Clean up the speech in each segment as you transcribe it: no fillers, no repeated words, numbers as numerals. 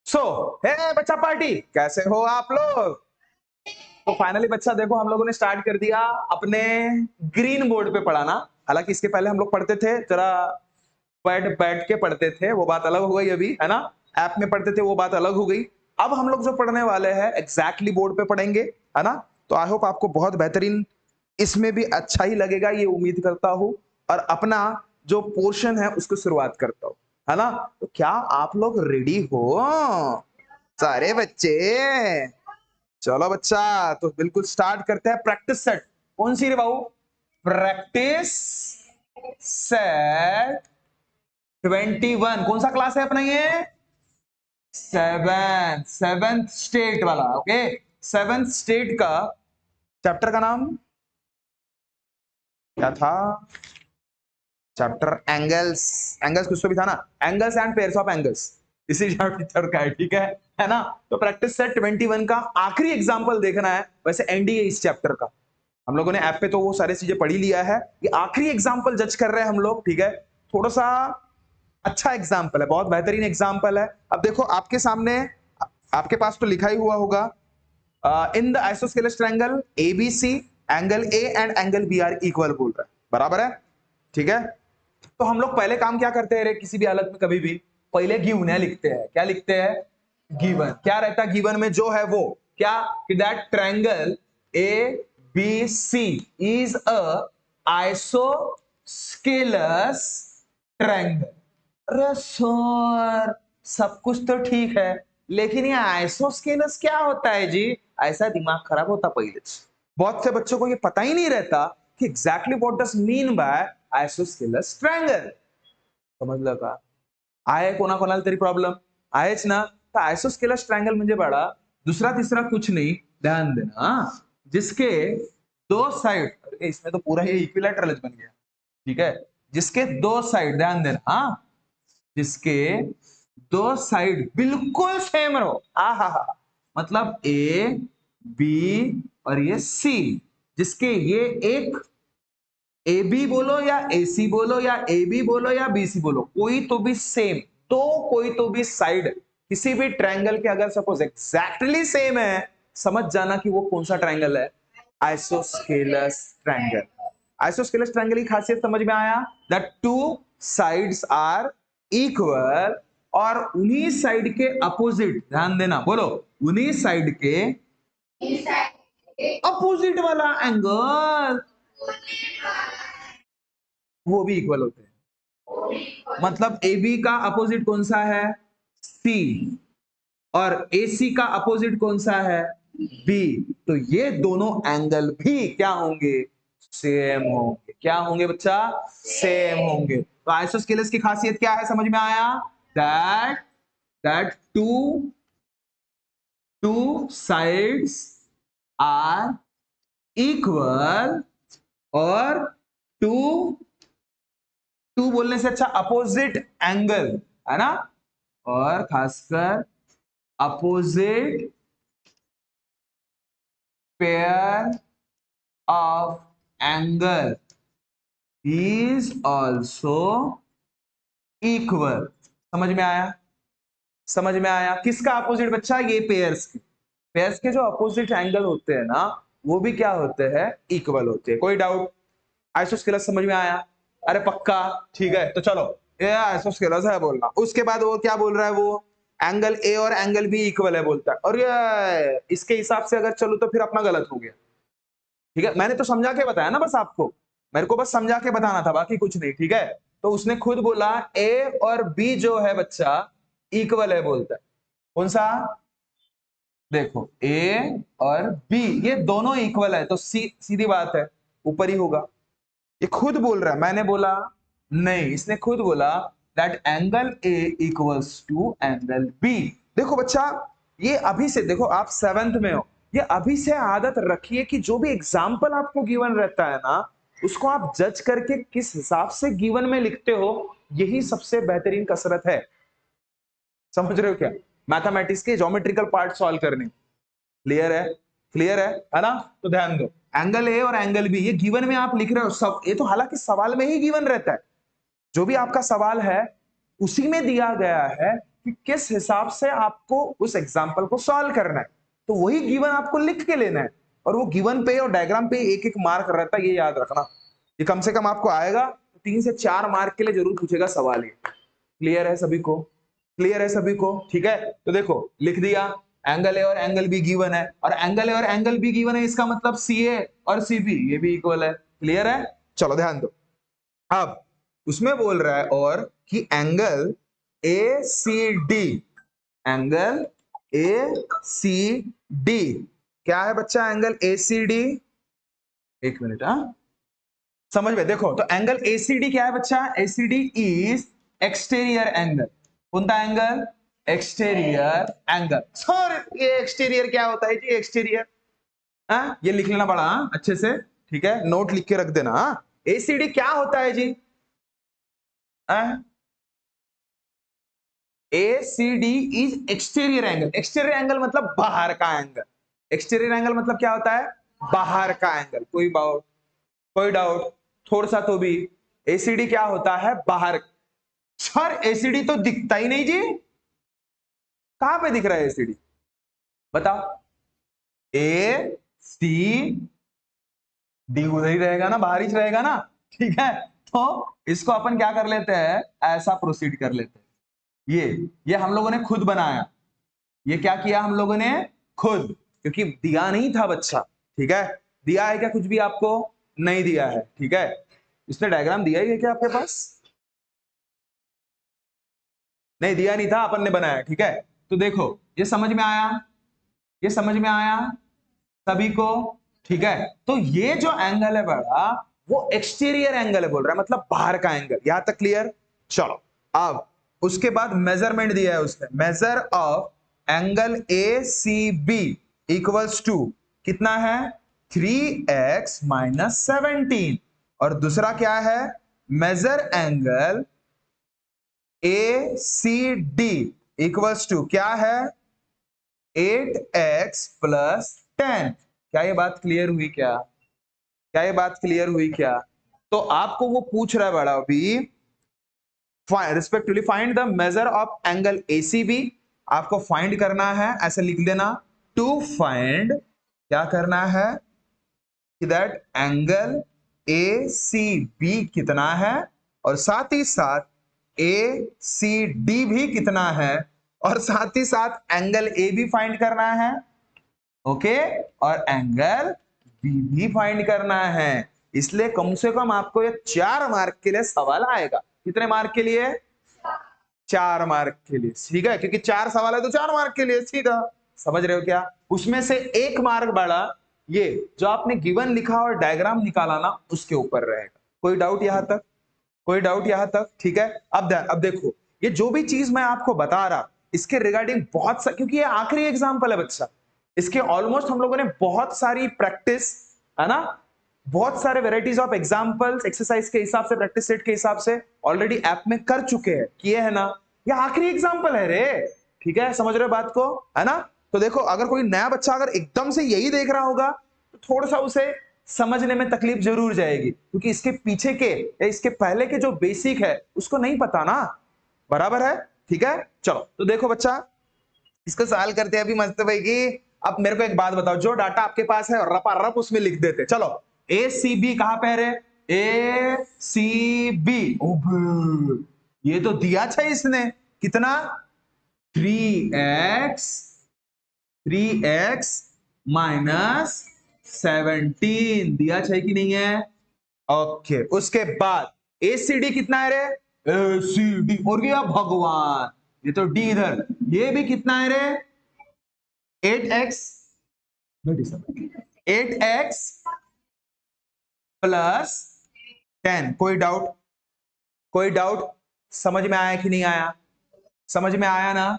सो हे बच्चा पार्टी, कैसे हो आप लोग? तो फाइनली बच्चा देखो हम लोगों ने स्टार्ट कर दिया अपने ग्रीन बोर्ड पे पढ़ाना। हालांकि इसके पहले हम लोग पढ़ते थे जरा बैठ बैठ के पढ़ते थे, वो बात अलग हो गई अभी, है ना। ऐप में पढ़ते थे वो बात अलग हो गई। अब हम लोग जो पढ़ने वाले हैं एग्जैक्टली बोर्ड पे पढ़ेंगे, है ना। तो आई होप आपको बहुत बेहतरीन इसमें भी अच्छा ही लगेगा, ये उम्मीद करता हूं। और अपना जो पोर्शन है उसको शुरुआत करता हूं, है ना। तो क्या आप लोग रेडी हो सारे बच्चे? चलो बच्चा, तो बिल्कुल स्टार्ट करते हैं। प्रैक्टिस सेट कौन सी रे बाबू? Practice set 21। कौन सा क्लास है अपना ये? सेवेंथ स्टेट वाला। ओके, सेवेंथ स्टेट का चैप्टर का नाम क्या था? Chapter angles. एंगल्स कुछ तो भी था ना, angles and pairs of angles, इसी चैप्टर का है, ठीक है ना। तो प्रैक्टिस सेट 21 का आखिरी एग्जांपल देखना है। वैसे एनडीए इस चैप्टर का हम लोगों ने ऐप पे तो वो सारी चीजें पढ़ी लिया है, ये आखिरी एग्जांपल जज कर रहे हैं हम लोग, ठीक है। थोड़ा सा अच्छा एग्जाम्पल है, बहुत बेहतरीन एग्जाम्पल है। अब देखो आपके सामने, आपके पास तो लिखा ही हुआ होगा, in the isosceles triangle ABC angle A and angle B are equal बोल रहा है, बराबर है, ठीक है। तो हम लोग पहले काम क्या करते हैं रे, किसी भी हालत में कभी भी पहले गिवन लिखते हैं। क्या लिखते हैं? गिवन। क्या रहता है गिवन में? जो है वो क्या, कि that triangle A B C is a isosceles triangle. अरे सर, सब कुछ तो ठीक है, लेकिन ये आइसोस्केलस क्या होता है जी? ऐसा दिमाग खराब होता पहले से। बहुत से बच्चों को ये पता ही नहीं रहता कि exactly what does mean by isosceles triangle. समजलं का? आहे कोणाकोणाला तरी प्रॉब्लेम? आहेच ना। तर आइसोस्केलस ट्रायंगल म्हणजे बाळा दूसरा तीसरा कुछ नहीं, ध्यान देना, जिसके दो साइड, इसमें तो पूरा ही इक्विलैटरल बन गया, ठीक है। जिसके दो साइड, ध्यान देना, हाँ, जिसके दो साइड बिल्कुल सेम रहो, आहा, मतलब ए बी और ये सी, जिसके ये एक ए बी बोलो या ए सी बोलो या ए बी बोलो या बी सी बोलो, कोई तो भी सेम, तो कोई तो भी साइड किसी भी ट्रायंगल के अगर सपोज एग्जैक्टली सेम है, समझ जाना कि वो कौन सा ट्रायंगल है, आइसोस्केलस ट्रायंगल। आइसोस्केलस ट्रायंगल की खासियत समझ में आया? That two sides are equal, और उन्हीं साइड के अपोजिट, ध्यान देना, बोलो, उन्हीं साइड के अपोजिट वाला एंगल वो भी इक्वल होते हैं। मतलब ए बी का अपोजिट कौन सा है? सी। और ए सी का अपोजिट कौन सा है? बी। तो ये दोनों एंगल भी क्या होंगे? सेम होंगे। क्या होंगे बच्चा? सेम होंगे। तो आइसोस्केलस की खासियत क्या है, समझ में आया? That that two sides are equal, और टू टू बोलने से अच्छा अपोजिट एंगल, है ना। और खासकर opposite pair of angle is also equal. समझ में आया? समझ में आया? किसका अपोजिट बच्चा? ये पेयर्स के। पेयर्स के जो अपोजिट एंगल होते हैं ना, वो भी क्या होते हैं? इक्वल होते हैं। कोई डाउट? आइसोस्केलस समझ में आया? अरे पक्का, ठीक है। तो चलो, ये आइसोस्केलस है बोलना। उसके बाद वो क्या बोल रहा है? वो एंगल ए और एंगल बी इक्वल है बोलता है। और ये इसके हिसाब से अगर चलो तो फिर अपना गलत हो गया, ठीक है। मैंने तो समझा के बताया ना बस आपको, मेरे को बस समझा के बताना था, बाकी कुछ नहीं, ठीक है। तो उसने खुद बोला ए और बी जो है बच्चा इक्वल है बोलता है। कौन सा? देखो, ए और बी ये दोनों इक्वल है, तो सीधी बात है ऊपर ही होगा। ये खुद बोल रहा है, मैंने बोला नहीं, इसने खुद बोला that angle A equals to angle B. देखो बच्चा, ये अभी से देखो, आप 7th में हो, ये अभी से आदत रखिए कि जो भी एग्जाम्पल आपको गिवन रहता है ना, उसको आप जज करके किस हिसाब से गिवन में लिखते हो, यही सबसे बेहतरीन कसरत है। समझ रहे हो क्या? मैथमेटिक्स के ज्योमेट्रिकल पार्ट सॉल्व करने। क्लियर है? क्लियर है ना। तो ध्यान दो, एंगल ए और एंगल बी ये गिवन में आप लिख रहे हो सब, ये तो हालांकि सवाल में ही गिवन रहता है, जो भी आपका सवाल है उसी में दिया गया है कि किस हिसाब से आपको उस एग्जाम्पल को सॉल्व करना है। तो वही गिवन आपको लिख के लेना है, और वो गिवन पे और डायग्राम पे एक एक मार्क रहता है, ये याद रखना। ये कम से कम आपको आएगा 3 से 4 मार्क के लिए जरूर पूछेगा सवाल ये। क्लियर है सभी को? क्लियर है सभी को? ठीक है, तो देखो लिख दिया, एंगल ए और एंगल बी गिवन है, और एंगल ए और एंगल बी गिवन है, इसका मतलब सी ए और सी बी ये भी इक्वल है। क्लियर है? चलो ध्यान दो। अब उसमें बोल रहा है और कि angle A C D, angle A C D क्या है बच्चा? एंगल ए सी डी, एक मिनट, हाँ समझ में देखो। तो एंगल एसीडी क्या है बच्चा? ACD is exterior angle. कौन सा एंगल? Exterior angle. सर ये एक्सटीरियर क्या होता है जी? एक्सटीरियर ये लिख लेना बड़ा अच्छे से, ठीक है, नोट लिख के रख देना। एसीडी क्या होता है जी? ACD is exterior angle. Exterior angle मतलब बाहर का एंगल। एक्सटीरियर एंगल मतलब क्या होता है? बाहर का एंगल। कोई डाउट? कोई डाउट थोड़ा सा तो भी? एसीडी क्या होता है? बाहर। सर एसीडी तो दिखता ही नहीं जी, कहां पे दिख रहा है एसीडी? बताओ। ए सी डी उधर ही रहेगा ना, बाहर ही रहेगा ना, ठीक है। तो इसको अपन क्या कर लेते हैं, ऐसा प्रोसीड कर लेते हैं। ये हम लोगों ने खुद बनाया। ये क्या किया हम लोगों ने? खुद, क्योंकि दिया नहीं था बच्चा, ठीक है। दिया है क्या कुछ भी आपको? नहीं दिया है, ठीक है। इसने डायग्राम दिया ही है क्या आपके पास? नहीं दिया नहीं था, अपन ने बनाया, ठीक है। तो देखो ये समझ में आया? ये समझ में आया सभी को? ठीक है। तो ये जो एंगल है बड़ा, वो एक्सटीरियर एंगल है बोल रहा है, मतलब बाहर का एंगल। यहां तक क्लियर? चलो अब उसके बाद मेजरमेंट दिया है उसने। Measure of angle A C B equals to कितना है? 3x minus 17। और दूसरा क्या है? Measure angle A C D equals to क्या है? 8x plus 10। क्या ये बात क्लियर हुई क्या? क्या ये बात क्लियर हुई क्या? तो आपको वो पूछ रहा है बड़ा अभी, respectively find the major of angle ACB. आपको फाइंड करना है, ऐसे लिख देना, टू फाइंड क्या करना है कि that angle A C B कितना है, और साथ ही साथ ए सी डी भी कितना है, और साथ ही साथ एंगल ए भी फाइंड करना है, ओके, और एंगल बी भी फाइंड करना है। इसलिए कम से कम आपको ये 4 मार्क के लिए सवाल आएगा। कितने मार्क के लिए? 4 मार्क के लिए, ठीक है, क्योंकि 4 सवाल है तो 4 मार्क के लिए, सीधा। समझ रहे हो क्या? उसमें से 1 मार्क बड़ा ये जो आपने गिवन लिखा और डायग्राम निकाला ना, उसके ऊपर रहेगा। कोई डाउट यहां तक? कोई डाउट यहां तक? ठीक है। अब देखो, ये जो भी चीज मैं आपको बता रहा, इसके रिगार्डिंग बहुत सा, क्योंकि ये आखिरी एग्जाम्पल है बच्चा, इसके ऑलमोस्ट हम लोगों ने बहुत सारी प्रैक्टिस, है ना, बहुत सारे वेराइटीज ऑफ एग्जाम्पल्स एक्सरसाइज के हिसाब से, प्रैक्टिस सेट के हिसाब से ऑलरेडी ऐप में कर चुके हैं, किए है ना। ये आखिरी एग्जाम्पल है रे, ठीक है, समझ रहे हो बात को, है ना। तो देखो, अगर कोई नया बच्चा अगर एकदम से यही देख रहा होगा तो थोड़ा सा उसे समझने में तकलीफ जरूर जाएगी, क्योंकि इसके पीछे के या इसके पहले के जो बेसिक है उसको नहीं पता ना, बराबर है, ठीक है। चलो तो देखो बच्चा, इसको सवाल करते हैं अभी मस्त भाई की। अब मेरे को एक बात बताओ, जो डाटा आपके पास है रपा रप उसमें लिख देते। चलो ए सी बी कहां पे है? ए सी बी, ये तो दिया था इसने, कितना? 3x माइनस 17 दिया है कि नहीं है? ओके, उसके बाद एसीडी कितना है रे? एसीडी, और गया भगवान, ये तो डी इधर, ये भी कितना है रे? 8x 8x plus 10। कोई डाउट? कोई डाउट? समझ में आया कि नहीं आया? समझ में आया ना?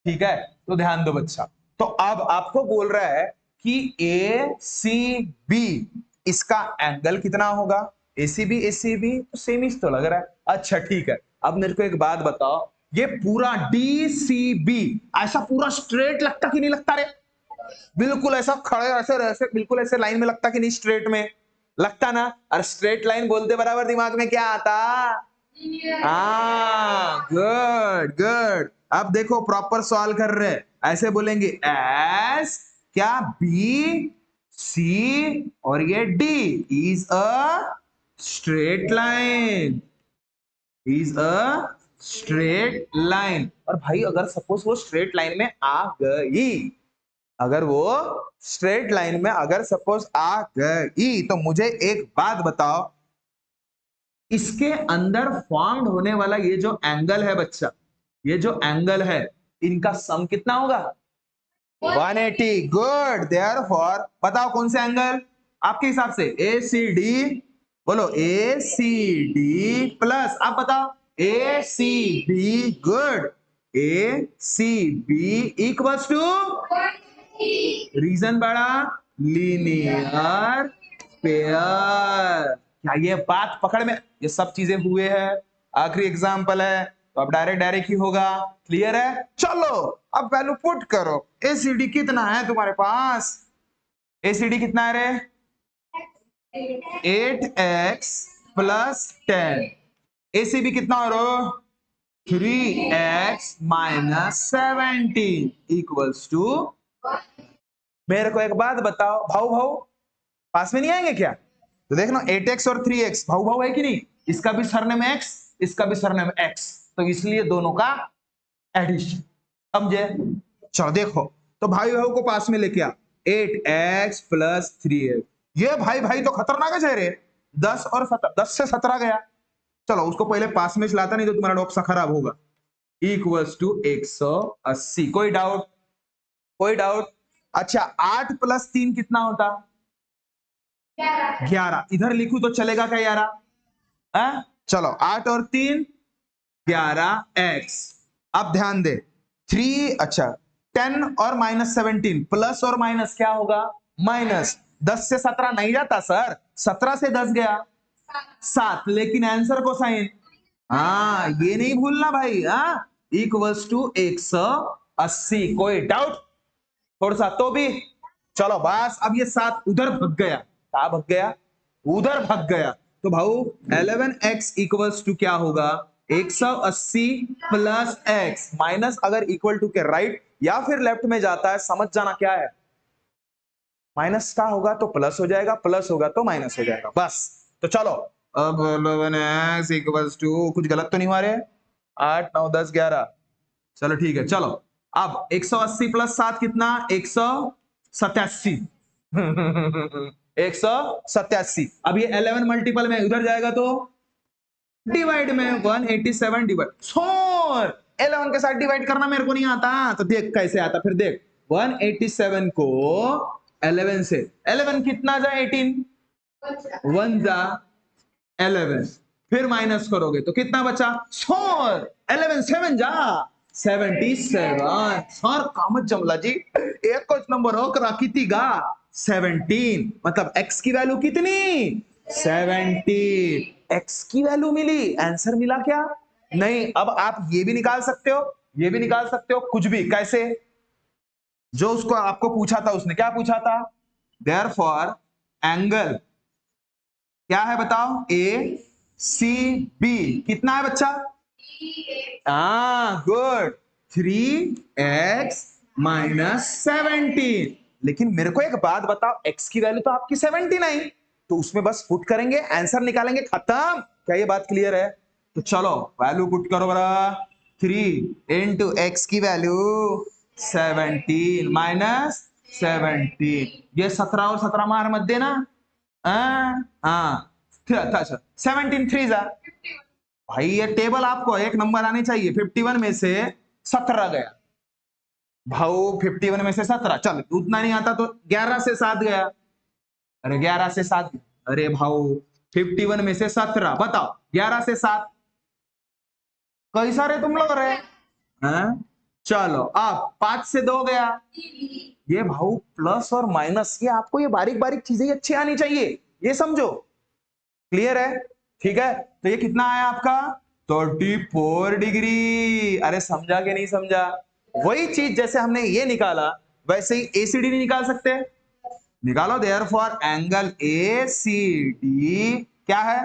ठीक है, तो ध्यान दो बच्चा। तो अब आपको बोल रहा है कि ए सी बी इसका एंगल कितना होगा? एसीबी तो सेम ही तो लग रहा है। अच्छा ठीक है, अब मेरे को एक बात बताओ, ये पूरा डीसीबी ऐसा पूरा स्ट्रेट लगता कि नहीं लगता रे? बिल्कुल ऐसा खड़े ऐसे ऐसे बिल्कुल ऐसे लाइन में लगता कि नहीं? स्ट्रेट में लगता ना। और स्ट्रेट लाइन बोलते बराबर दिमाग में क्या आता? हाँ, गुड गुड। अब देखो प्रॉपर सवाल कर रहे हैं, ऐसे बोलेंगे एस क्या बी सी और ये D is a straight line, is a straight line. और भाई अगर सपोज वो स्ट्रेट लाइन में आ गई, अगर वो स्ट्रेट लाइन में अगर सपोज आ गई, तो मुझे एक बात बताओ, इसके अंदर फॉर्म्ड होने वाला ये जो एंगल है बच्चा, ये जो एंगल है, इनका सम कितना होगा? 180। गुड। देयरफॉर बताओ कौन से एंगल आपके हिसाब से? ए सी डी, बोलो ए सी डी प्लस, आप बताओ A C B. Good. A C B equals to, region बड़ा, लीनियर पेयर। क्या ये बात पकड़ में? ये सब चीजें हुए हैं, आखिरी एग्जांपल है, तो अब डायरेक्ट डायरेक्ट ही होगा। क्लियर है? चलो अब वैल्यू पुट करो। एसीडी कितना है तुम्हारे पास? एसीडी कितना है रे? 8x plus 10। एसीबी कितना हो रहा? 3x minus 17 equals to. मेरे को एक बात बताओ, भाऊ भाऊ पास में नहीं आएंगे क्या? तो देख लो 8x और 3x भाऊ भाऊ है कि नहीं? इसका भी सरनेम x, इसका भी सरनेम x, तो इसलिए दोनों का एडिशन। समझे? चलो देखो, तो भाई भाऊ को पास में लेके आ, 8x प्लस 3x। ये भाई भाई तो खतरनाक है रे, 10 और 17, 10 से 17 गया। चलो उसको पहले पास में चलाता, नहीं तो तुम्हारा डॉक्सा खराब होगा। Equals to 180। कोई डाउट? कोई डाउट? अच्छा 8 प्लस 3 कितना होता? 11। इधर लिखूं तो चलेगा क्या 11? चलो 8 और 3 11x। अब ध्यान दे 3, अच्छा 10 और माइनस 17, प्लस और माइनस क्या होगा? माइनस। 10 से 17 नहीं जाता सर, 17 से 10 गया 7, लेकिन आंसर को साइन, हाँ ये नहीं भूलना भाई। हाँ इक्वल्स टू 180। कोई डाउट? थोड़ा सा तो भी। चलो बस अब ये 7 उधर भग गया, कहा भग गया? उधर भग गया। तो भाऊ 11x इक्वल्स टू क्या होगा? 180 प्लस x माइनस, अगर इक्वल टू के राइट या फिर लेफ्ट में जाता है, समझ जाना क्या है, माइनस का होगा तो प्लस हो जाएगा, प्लस होगा तो माइनस हो जाएगा, बस। तो चलो अब 11x इक्वल्स टू, कुछ गलत तो नहीं हुआ रे? 8 9 10 11, चलो ठीक है। चलो अब 180 प्लस 7 कितना? 187। 187। अब ये 11 मल्टीपल में उधर जाएगा तो डिवाइड में, 187 डिवाइड, छोड़ 11 के साथ डिवाइड करना मेरे को नहीं आता, तो देख कैसे आता फिर देख। 187 को 11 से, 11 कितना जा 18, 1 जा 11, फिर माइनस करोगे तो कितना बचा? 4 11 7 जा 77। सर कामत जमला जी, एक कुछ नंबर हो राखी गा 17, मतलब x की वैल्यू कितनी? 17। x की वैल्यू मिली, आंसर मिला क्या? नहीं। अब आप ये भी निकाल सकते हो, ये भी निकाल सकते हो, कुछ भी। कैसे? जो उसको आपको पूछा था, उसने क्या पूछा था? देयरफॉर एंगल क्या है बताओ? ए सी बी कितना है बच्चा? Good, 3x minus 17। लेकिन मेरे को एक बात बताओ, x की वैल्यू तो आपकी 79, तो उसमें बस पुट करेंगे, आंसर निकालेंगे, खत्म। क्या ये बात क्लियर है? तो चलो वैल्यू पुट करो बरा। 3 इंटू एक्स की वैल्यू 17 माइनस 17, ये 17 और 17 मार मत देना। हाँ 17 3 जा भाई, ये टेबल आपको एक नंबर आनी चाहिए। 51 में से 17 गया भाऊ, 51 में से 17, चल उतना नहीं आता तो 11 से 7 गया। अरे 11 से 7, अरे भाऊ 51 में से 17, बताओ 11 से 7 कैसा रे तुम लोग रहे? चलो अब 5 से 2 गया। ये भाऊ प्लस और माइनस, ये आपको ये बारीक बारीक चीजें अच्छी आनी चाहिए, ये समझो। क्लियर है? ठीक है, तो ये कितना आया आपका? 34 डिग्री। अरे समझा कि नहीं समझा? वही चीज जैसे हमने ये निकाला, वैसे ही एसीडी नहीं निकाल सकते? निकालो। देयरफॉर एंगल एसीडी क्या है?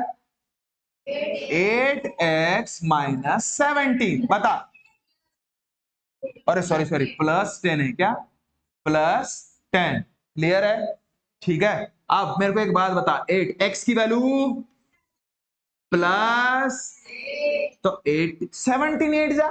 8x minus 17। बता अरे सॉरी +10 है क्या, +10, क्लियर है, ठीक है। अब मेरे को एक बात बता, 8 x की वैल्यू प्लस, तो 8 17 8 जा,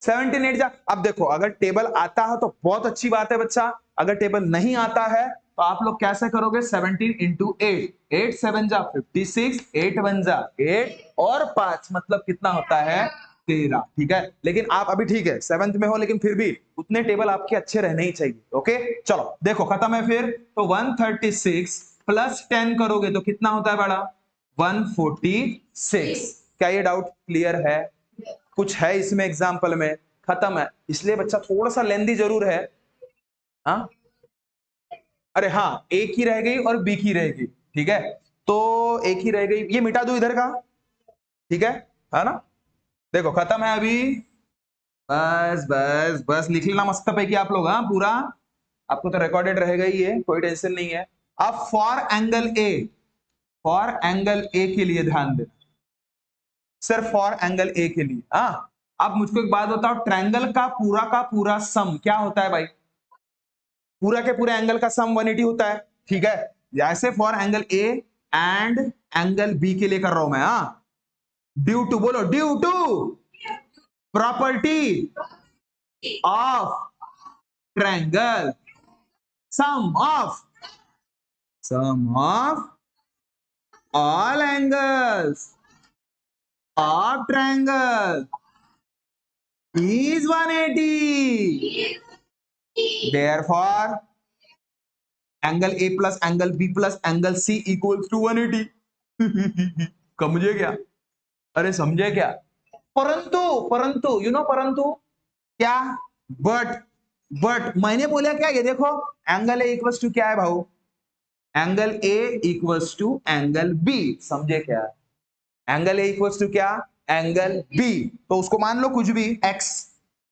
17 8 जा। अब देखो अगर टेबल आता है तो बहुत अच्छी बात है बच्चा, अगर टेबल नहीं आता है तो आप लोग कैसे करोगे, 17 इंटू 8, 8 7 जा 56, 8 1 जा 8 और 5 मतलब कितना होता है 13, ठीक है। लेकिन आप अभी ठीक है 7th में हो, लेकिन फिर भी उतने टेबल आपके अच्छे रहने ही चाहिए, ओके। चलो देखो खत्म है फिर, तो 136 प्लस 10 करोगे तो कितना होता है बड़ा, 146। क्या ये डाउट क्लियर है, कुछ है इसमें एग्जाम्पल में, खत्म है। इसलिए बच्चा थोड़ा सा लेंदी जरूर है, हाँ। अरे हाँ, ए की रह गई और बी की रह गई, ठीक है, तो ए की रह गई, ये मिटा दो इधर का, ठीक है ना। देखो खत्म है अभी, बस बस बस लिख लेना मस्त पैकी आप लोग, हाँ पूरा, आपको तो रिकॉर्डेड रहेगा ही है, कोई टेंशन नहीं है। अब फॉर एंगल ए के लिए ध्यान देना, सिर्फ फॉर एंगल ए के लिए, हाँ। अब मुझको एक बात बताओ, ट्रायंगल का पूरा सम क्या होता है भाई, पूरा के पूरे एंगल का सम 180 होता है, ठीक है। जैसे for angle A and angle B के लिए कर रहा हूं मैं, हाँ, ड्यू टू, बोलो due to property of triangle, sum of all angles of triangle is 180, therefore angle A plus angle B plus angle C equals to 180। समझे क्या, अरे समझे क्या, परंतु परंतु परंतु क्या, बट मैंने बोला क्या, ये देखो एंगल ए इक्वल्स टू क्या है भाऊ, angle A equals to angle B, समझे क्या, एंगल ए इक्वल्स टू क्या, एंगल बी, तो उसको मान लो कुछ भी x,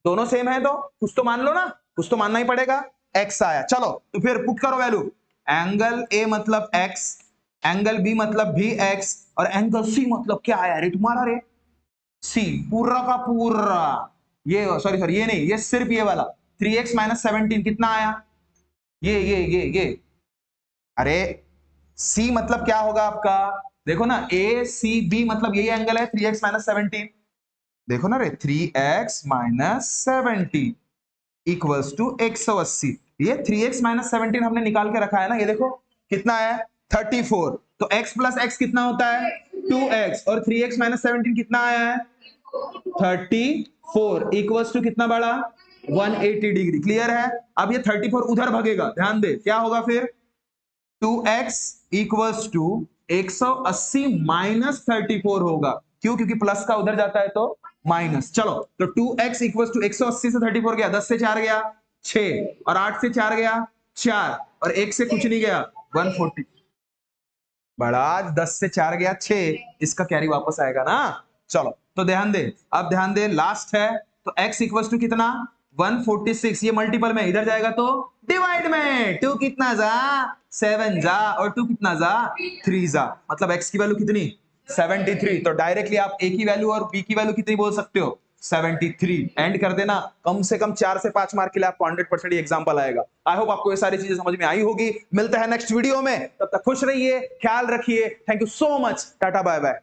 दोनों सेम है तो कुछ तो मान लो ना, कुछ तो मानना ही पड़ेगा, x आया, चलो तो फिर पुट करो वैल्यू, एंगल ए मतलब x, एंगल बी मतलब भी x, और एंगल सी मतलब क्या आया रे तुम्हारा रे, सी पूरा का पूरा, ये सॉरी ये नहीं, ये सिर्फ ये वाला 3x माइनस 17 कितना आया, ये अरे सी मतलब क्या होगा आपका, देखो ना ए सी बी मतलब यही एंगल है 3x माइनस 17, देखो ना रे 3x माइनस 17 इक्वल्स टू 180, ये 3x माइनस 17 हमने निकाल के रखा है ना, ये देखो कितना है 34, तो x प्लस x कितना होता है 2x, और 3x माइनस 17 कितना आया है 34 इक्वल्स टू कितना बड़ा 180 डिग्री, क्लियर है। अब ये 34 उधर भागेगा, ध्यान दे क्या होगा फिर 2x इक्वल्स टू 180 माइनस 34 होगा, क्यों, क्योंकि प्लस का उधर जाता है तो माइनस, चलो तो 2x इक्वल्स टू 180 से 34 गया, 10 से 4 गया 6, और 8 से 4 गया 4, और 1 से कुछ नहीं गया 140, बड़ा 10 से 4 गया 6, इसका कैरी वापस आएगा ना, चलो तो ध्यान दे, अब ध्यान दे लास्ट है, तो x इक्वल्स टू कितना 146, ये मल्टीपल में इधर जाएगा तो डिवाइड में, 2 कितना जा 7 जा, और 2 कितना जा 3 जा, मतलब x की वैल्यू कितनी 73, तो डायरेक्टली आप a की वैल्यू और b की वैल्यू कितनी बोल सकते हो 73, एंड कर देना, कम से कम 4 से 5 मार्क के लिए आपको 100% एग्जांपल आएगा। आई होप आपको ये सारी चीजें समझ में आई होगी, मिलता है नेक्स्ट वीडियो में, तब तक खुश रहिए, ख्याल रखिए, thank you so much, tata bye bye.